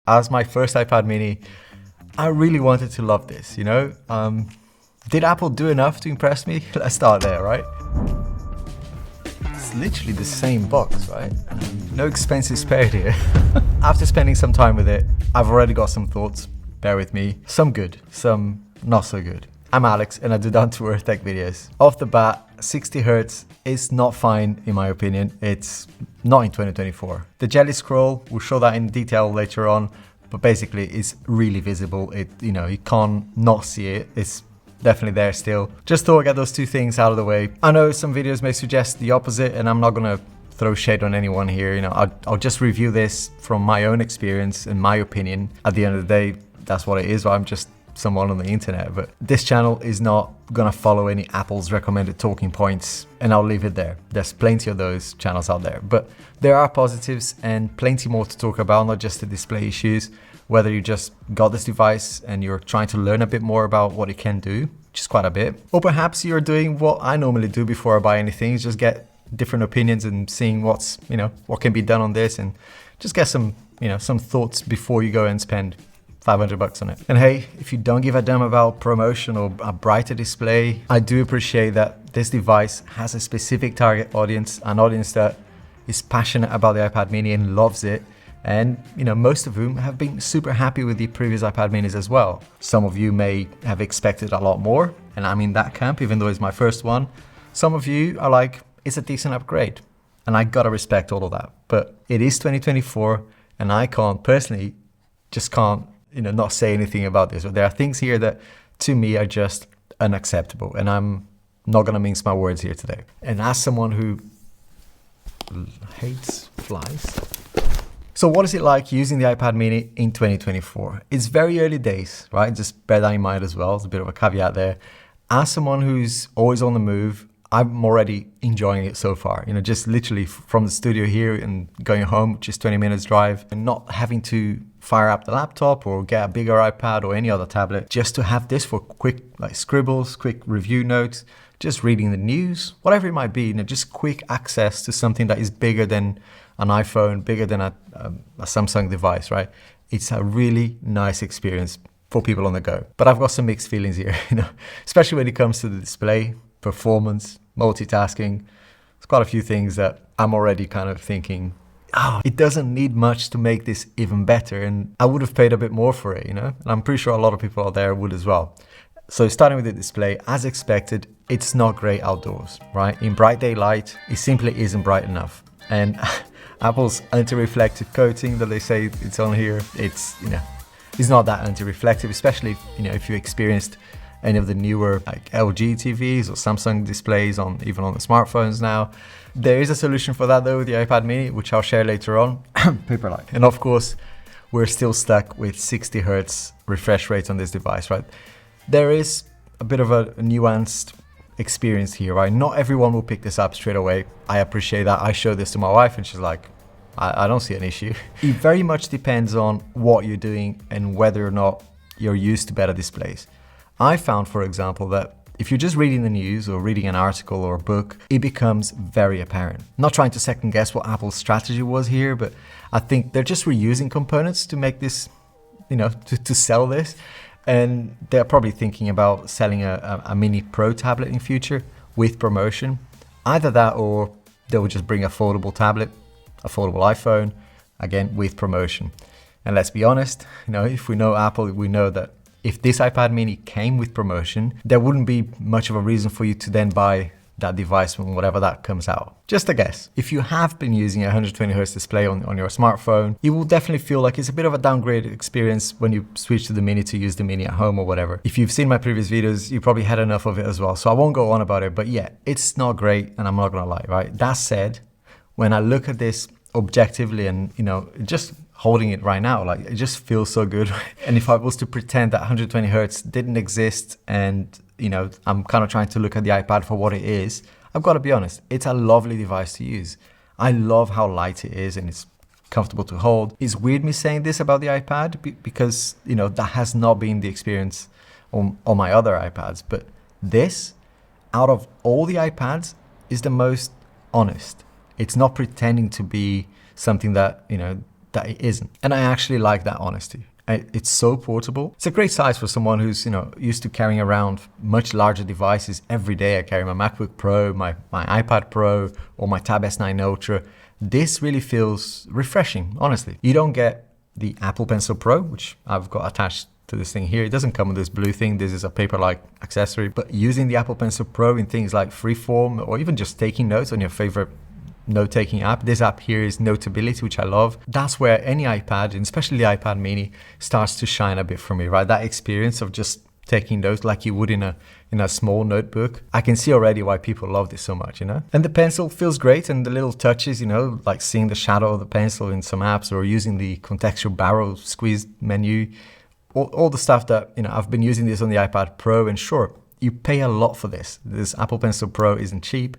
As my first iPad mini, I really wanted to love this, you know? Did Apple do enough to impress me? Let's start there, right? It's literally the same box, right? No expenses spared here. After spending some time with it, I've already got some thoughts. Bear with me. Some good, some not so good. I'm Alex and I do down-to-earth tech videos. Off the bat, 60 Hz is not fine in my opinion. It's not in 2024. The jelly scroll, we'll show that in detail later on, but basically it's really visible. You can't not see it. It's definitely there still. Just thought I'd get those two things out of the way. I know some videos may suggest the opposite and I'm not gonna throw shade on anyone here. I'll just review this from my own experience and my opinion. At the end of the day, that's what it is. I'm just someone on the internet, but this channel is not gonna follow any Apple's recommended talking points, and I'll leave it there. There's plenty of those channels out there, but there are positives and plenty more to talk about, not just the display issues. Whether you just got this device and you're trying to learn a bit more about what it can do, which is quite a bit, or perhaps you're doing what I normally do before I buy anything, just get different opinions and seeing what can be done on this, and just get some thoughts before you go and spend $500 on it. And hey, if you don't give a damn about promotion or a brighter display, I do appreciate that this device has a specific target audience, an audience that is passionate about the iPad mini and loves it. And most of whom have been super happy with the previous iPad minis as well. Some of you may have expected a lot more, and I'm in that camp, even though it's my first one. Some of you are like, it's a decent upgrade. And I gotta respect all of that. But it is 2024, and I personally can't not say anything about this. But there are things here that to me are just unacceptable, and I'm not gonna mince my words here today. And as someone who hates flies, so what is it like using the iPad mini in 2024? It's very early days, right? Just bear that in mind as well. It's a bit of a caveat there. As someone who's always on the move, I'm already enjoying it so far. Just literally from the studio here and going home, just 20 minutes drive, and not having to fire up the laptop or get a bigger iPad or any other tablet, just to have this for quick scribbles, quick review notes, just reading the news, whatever it might be, just quick access to something that is bigger than an iPhone, bigger than a Samsung device, right? It's a really nice experience for people on the go. But I've got some mixed feelings here, especially when it comes to the display, performance, multitasking. There's quite a few things that I'm already kind of thinking, it doesn't need much to make this even better, and I would have paid a bit more for it, and I'm pretty sure a lot of people out there would as well. So starting with the display, as expected, it's not great outdoors, right? In bright daylight, it simply isn't bright enough. And Apple's anti-reflective coating that they say it's on here, it's not that anti-reflective, especially if you experienced any of the newer LG TVs or Samsung displays even on the smartphones now. There is a solution for that though with the iPad mini, which I'll share later on. Paperlike. And of course, we're still stuck with 60 Hz refresh rate on this device, right? There is a bit of a nuanced experience here, right? Not everyone will pick this up straight away. I appreciate that. I showed this to my wife and she's like, I don't see an issue. It very much depends on what you're doing and whether or not you're used to better displays. I found, for example, that if you're just reading the news or reading an article or a book, it becomes very apparent. Not trying to second guess what Apple's strategy was here, but I think they're just reusing components to make this, to sell this. And they're probably thinking about selling a mini Pro tablet in future with promotion. Either that or they will just bring a foldable tablet, a foldable iPhone, again with promotion. And let's be honest, if we know Apple, we know that if this iPad mini came with promotion, there wouldn't be much of a reason for you to then buy that device when whatever that comes out. Just a guess. If you have been using a 120 Hz display on your smartphone, you will definitely feel like it's a bit of a downgrade experience when you switch to the mini to use the mini at home or whatever. If you've seen my previous videos, you probably had enough of it as well, so I won't go on about it, but yeah, it's not great and I'm not gonna lie, right? That said, when I look at this objectively and just holding it right now, like it just feels so good. And if I was to pretend that 120 Hz didn't exist and I'm kind of trying to look at the iPad for what it is, I've got to be honest, it's a lovely device to use. I love how light it is and it's comfortable to hold. It's weird me saying this about the iPad because that has not been the experience on my other iPads, but this, out of all the iPads, is the most honest. It's not pretending to be something that that it isn't. And I actually like that honesty. It's so portable. It's a great size for someone who's, used to carrying around much larger devices every day. I carry my MacBook Pro, my iPad Pro, or my Tab S9 Ultra. This really feels refreshing, honestly. You don't get the Apple Pencil Pro, which I've got attached to this thing here. It doesn't come with this blue thing. This is a Paperlike accessory. But using the Apple Pencil Pro in things like Freeform, or even just taking notes on your favorite note-taking app. This app here is Notability, which I love. That's where any iPad, and especially the iPad mini, starts to shine a bit for me, right? That experience of just taking notes like you would in a small notebook. I can see already why people love this so much, And the pencil feels great, and the little touches, like seeing the shadow of the pencil in some apps, or using the contextual barrel squeeze menu, all the stuff that, I've been using this on the iPad Pro, and sure, you pay a lot for this. This Apple Pencil Pro isn't cheap,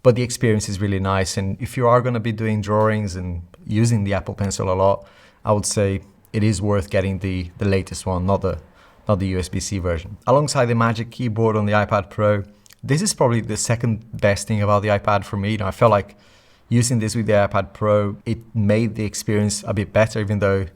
but the experience is really nice. And if you are going to be doing drawings and using the Apple Pencil a lot, I would say it is worth getting the latest one, not the USB-C version. Alongside the Magic Keyboard on the iPad Pro, this is probably the second best thing about the iPad for me. I felt like using this with the iPad Pro, it made the experience a bit better, even though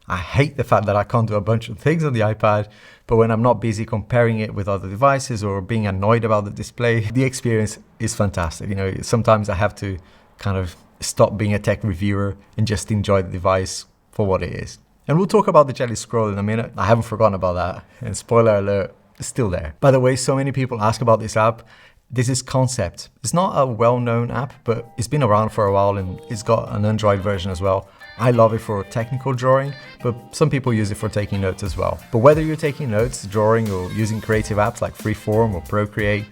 I hate the fact that I can't do a bunch of things on the iPad. But when I'm not busy comparing it with other devices or being annoyed about the display, the experience is fantastic. Sometimes I have to kind of stop being a tech reviewer and just enjoy the device for what it is. And we'll talk about the Jelly Scroll in a minute. I haven't forgotten about that. And spoiler alert, it's still there. By the way, so many people ask about this app. This is Concept. It's not a well-known app, but it's been around for a while, and it's got an Android version as well. I love it for technical drawing, but some people use it for taking notes as well. But whether you're taking notes, drawing, or using creative apps like Freeform or Procreate,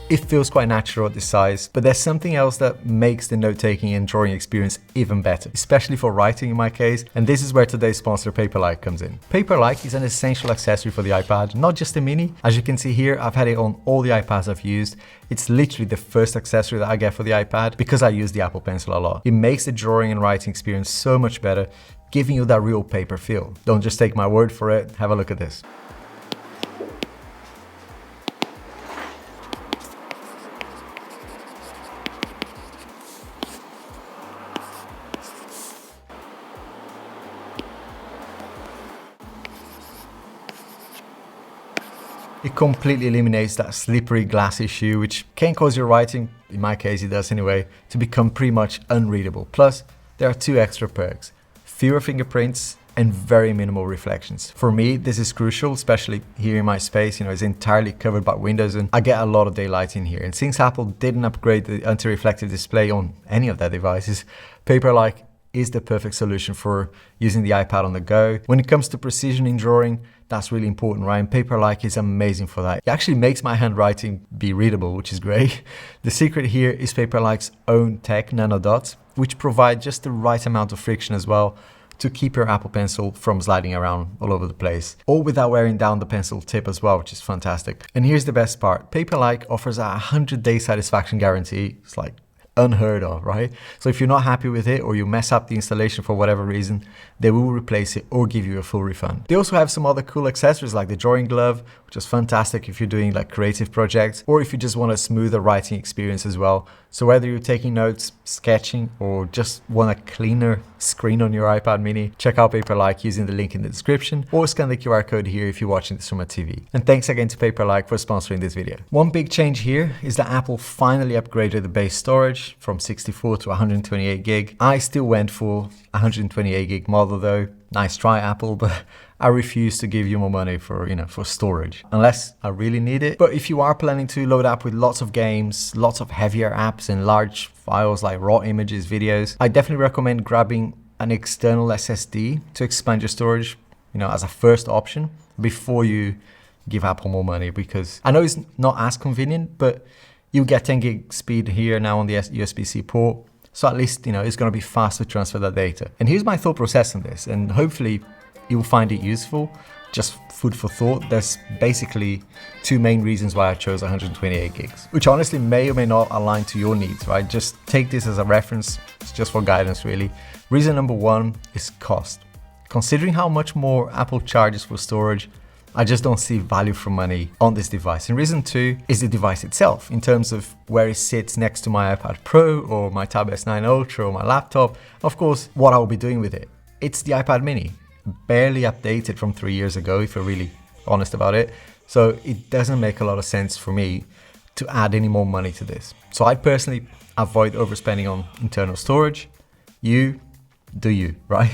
it feels quite natural at this size. But there's something else that makes the note-taking and drawing experience even better, especially for writing in my case. And this is where today's sponsor, Paperlike, comes in. Paperlike is an essential accessory for the iPad, not just the mini. As you can see here, I've had it on all the iPads I've used. It's literally the first accessory that I get for the iPad because I use the Apple Pencil a lot. It makes the drawing and writing experience so much better, giving you that real paper feel. Don't just take my word for it. Have a look at this. It completely eliminates that slippery glass issue, which can cause your writing, in my case it does anyway, to become pretty much unreadable. Plus, there are two extra perks: fewer fingerprints and very minimal reflections. For me, this is crucial, especially here in my space. It's entirely covered by windows and I get a lot of daylight in here. And since Apple didn't upgrade the anti-reflective display on any of their devices, Paperlike is the perfect solution for using the iPad on the go. When it comes to precision in drawing, that's really important, right? And Paperlike is amazing for that. It actually makes my handwriting be readable, which is great. The secret here is Paperlike's own tech nano dots, which provide just the right amount of friction as well to keep your Apple Pencil from sliding around all over the place, all without wearing down the pencil tip as well, which is fantastic. And here's the best part. Paperlike offers a 100-day satisfaction guarantee. It's like unheard of, right? So if you're not happy with it or you mess up the installation for whatever reason, they will replace it or give you a full refund. They also have some other cool accessories like the drawing glove, which is fantastic if you're doing like creative projects or if you just want a smoother writing experience as well. So whether you're taking notes, sketching, or just want a cleaner screen on your iPad mini, check out Paperlike using the link in the description or scan the QR code here if you're watching this from a TV. And thanks again to Paperlike for sponsoring this video. One big change here is that Apple finally upgraded the base storage from 64 to 128 gig. I still went for 128 gig model though. Nice try, Apple, but I refuse to give you more money for storage unless I really need it. But if you are planning to load up with lots of games, lots of heavier apps and large files like raw images, videos, I definitely recommend grabbing an external SSD to expand your storage, as a first option before you give Apple more money, because I know it's not as convenient, but you get 10 gig speed here now on the USB-C port. So at least, it's going to be fast to transfer that data. And here's my thought process on this, and hopefully you'll find it useful. Just food for thought. There's basically two main reasons why I chose 128 gigs, which honestly may or may not align to your needs, right? Just take this as a reference. It's just for guidance, really. Reason number one is cost. Considering how much more Apple charges for storage, I just don't see value for money on this device. And reason two is the device itself, in terms of where it sits next to my iPad Pro or my Tab S9 Ultra or my laptop. Of course, what I'll be doing with it. it's the iPad mini, barely updated from 3 years ago, if you're really honest about it. So it doesn't make a lot of sense for me to add any more money to this. So I personally avoid overspending on internal storage. You do you, right?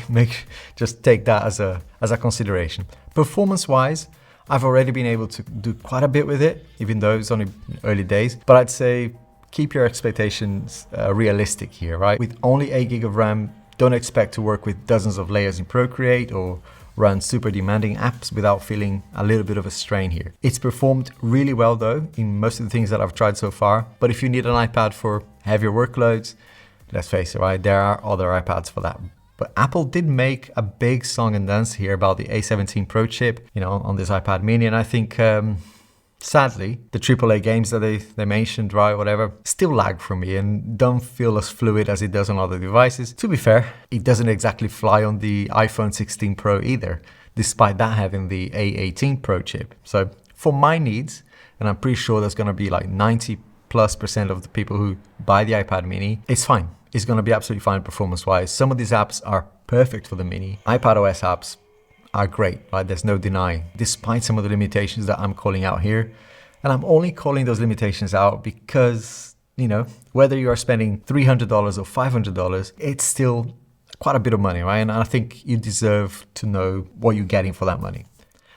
Just take that as a consideration. Performance wise, I've already been able to do quite a bit with it, even though it's only early days. But I'd say keep your expectations realistic here, right? With only 8 GB of RAM, don't expect to work with dozens of layers in Procreate or run super demanding apps without feeling a little bit of a strain here. It's performed really well though in most of the things that I've tried so far. But if you need an iPad for heavier workloads, let's face it, right? There are other iPads for that. But Apple did make a big song and dance here about the A17 Pro chip, on this iPad mini. And I think, sadly, the AAA games that they mentioned, right, whatever, still lag for me and don't feel as fluid as it does on other devices. To be fair, it doesn't exactly fly on the iPhone 16 Pro either, despite that having the A18 Pro chip. So for my needs, and I'm pretty sure there's going to be like 90+% of the people who buy the iPad mini, it's fine. It's going to be absolutely fine performance-wise. Some of these apps are perfect for the mini. iPadOS apps are great, right? There's no denying, despite some of the limitations that I'm calling out here. And I'm only calling those limitations out because, whether you are spending $300 or $500, it's still quite a bit of money, right? And I think you deserve to know what you're getting for that money.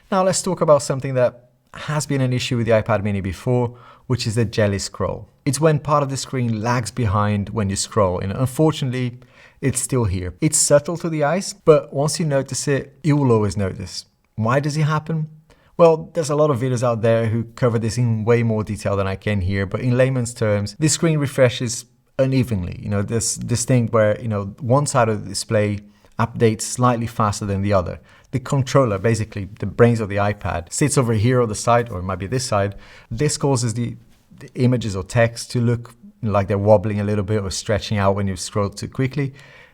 Now let's talk about something that has been an issue with the iPad mini before, which is the jelly scroll. It's when part of the screen lags behind when you scroll, and unfortunately, it's still here. It's subtle to the eyes, but once you notice it, you will always notice. Why does it happen? Well, there's a lot of videos out there who cover this in way more detail than I can here, but in layman's terms, the screen refreshes unevenly. There's this thing where, one side of the display updates slightly faster than the other. The controller, basically the brains of the iPad, sits over here on the side, or it might be this side. This causes the images or text to look like they're wobbling a little bit or stretching out when you scroll too quickly.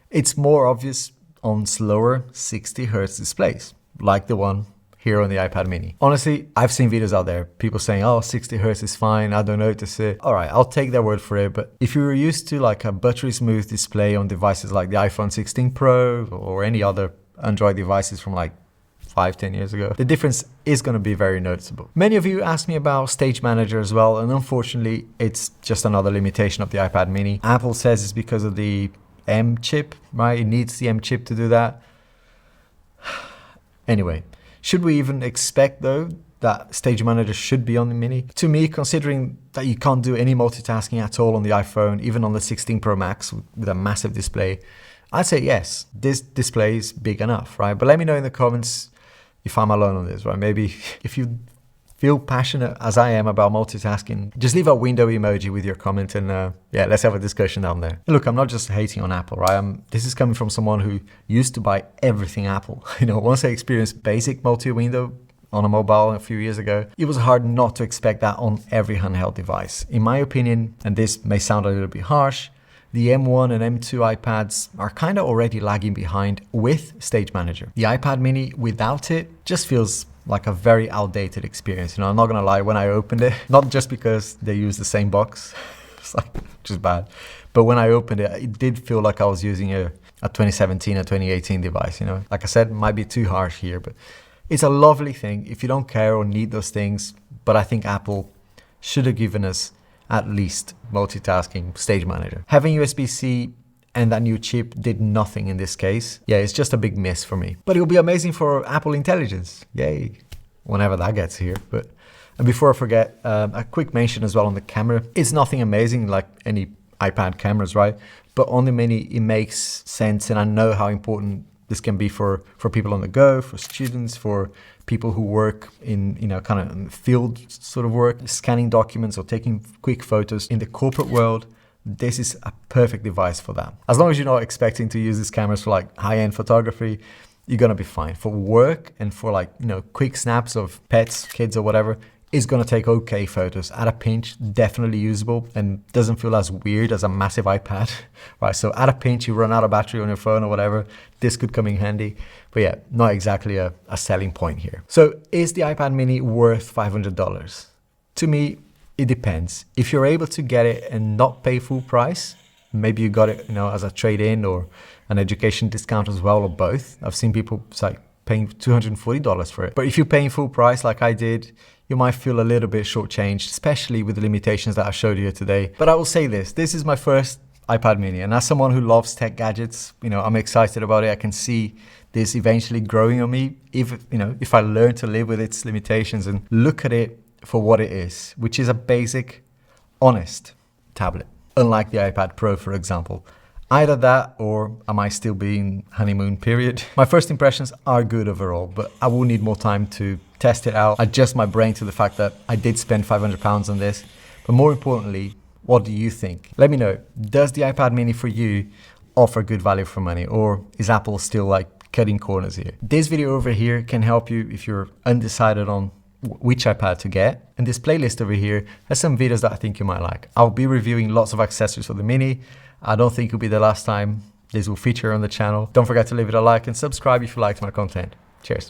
It's more obvious on slower 60 Hz displays, like the one here on the iPad mini. Honestly, I've seen videos out there, people saying, oh, 60 Hz is fine, I don't notice it. All right, I'll take their word for it. But if you were used to like a buttery smooth display on devices like the iPhone 16 Pro or any other Android devices from like 5-10 years ago, the difference is going to be very noticeable. Many of you asked me about Stage Manager as well, and unfortunately, it's just another limitation of the iPad mini. Apple says it's because of the M chip, right? It needs the M chip to do that. Anyway, should we even expect though that Stage Manager should be on the mini? To me, considering that you can't do any multitasking at all on the iPhone, even on the 16 Pro Max with a massive display, I'd say yes, this display is big enough, right? But let me know in the comments if I'm alone on this, right? Maybe if you feel passionate as I am about multitasking, just leave a window emoji with your comment and let's have a discussion down there. Look, I'm not just hating on Apple, right? This is coming from someone who used to buy everything Apple. Once I experienced basic multi-window on a mobile a few years ago, it was hard not to expect that on every handheld device. In my opinion, and this may sound a little bit harsh, the M1 and M2 iPads are kind of already lagging behind with Stage Manager. The iPad mini without it just feels like a very outdated experience. I'm not gonna lie, when I opened it, not just because they use the same box, it's like just bad, but when I opened it, it did feel like I was using a 2017 or 2018 device. Like I said, might be too harsh here, but it's a lovely thing if you don't care or need those things. But I think Apple should have given us at least multitasking Stage Manager. Having USB-C and that new chip did nothing in this case. Yeah, it's just a big miss for me. But it'll be amazing for Apple Intelligence. Yay, whenever that gets here. And before I forget, a quick mention as well on the camera. It's nothing amazing like any iPad cameras, right? But on the mini, it makes sense, and I know how important this can be for people on the go, for students, for people who work in, kind of field sort of work, scanning documents or taking quick photos. In the corporate world, this is a perfect device for that. As long as you're not expecting to use these cameras for like high-end photography, you're gonna be fine. For work and for like, quick snaps of pets, kids or whatever, it's gonna take okay photos. At a pinch, definitely usable and doesn't feel as weird as a massive iPad, right? So at a pinch, you run out of battery on your phone or whatever, this could come in handy. But yeah, not exactly a selling point here. So is the iPad mini worth $500? To me, it depends. If you're able to get it and not pay full price, Maybe you got it, as a trade-in or an education discount as well, or both. I've seen people paying $240 for it. But if you're paying full price like I did, you might feel a little bit shortchanged, especially with the limitations that I showed you today. But I will say this is my first iPad mini, and as someone who loves tech gadgets, I'm excited about it. I can see this eventually growing on me if I learn to live with its limitations and look at it for what it is, which is a basic, honest tablet, unlike the iPad Pro, for example. Either that, or I might still be in honeymoon period. My first impressions are good overall, but I will need more time to test it out, adjust my brain to the fact that I did spend £500 on this. But more importantly, what do you think? Let me know. Does the iPad mini for you offer good value for money, or is Apple still cutting corners here? This video over here can help you if you're undecided on which iPad to get. And this playlist over here has some videos that I think you might like. I'll be reviewing lots of accessories for the mini. I don't think it'll be the last time this will feature on the channel. Don't forget to leave it a like and subscribe if you liked my content. Cheers.